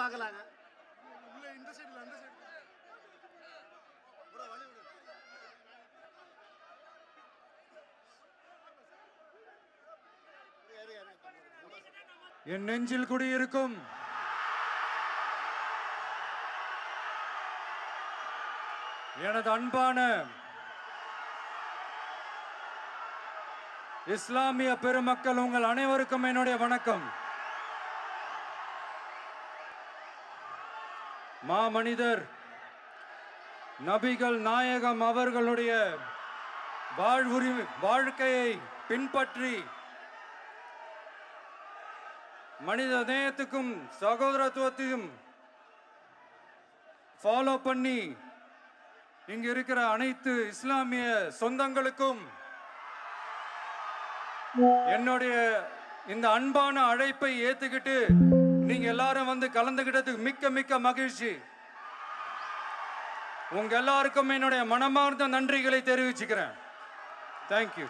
பார்க்கலாங்க. உள்ள இந்த சைடுல அந்த சைடு வழி விடு. என் நெஞ்சில் குடியிருக்கும் எனது அன்பான இஸ்லாமிய பெருமக்கள், உங்கள் அனைவருக்கும் என்னுடைய வணக்கம். மாமனிதர் நபிகள் நாயகம் அவர்களுடைய வாழ்க்கையை பின்பற்றி மனித நேயத்துக்கும் சகோதரத்துவத்தையும் ஃபாலோ பண்ணி இங்க இருக்கிற அனைத்து இஸ்லாமிய சொந்தங்களுக்கும் என்னுடைய இந்த அன்பான அழைப்பை ஏத்துக்கிட்டு நீங்க எல்லாரும் வந்து கலந்துகிட்டதுக்கு மிக்க மிக்க மகிழ்ச்சி. உங்க எல்லாருக்கும் என்னுடைய மனமார்ந்த நன்றிகளை தெரிவிச்சுக்கிறேன். தேங்க்யூ.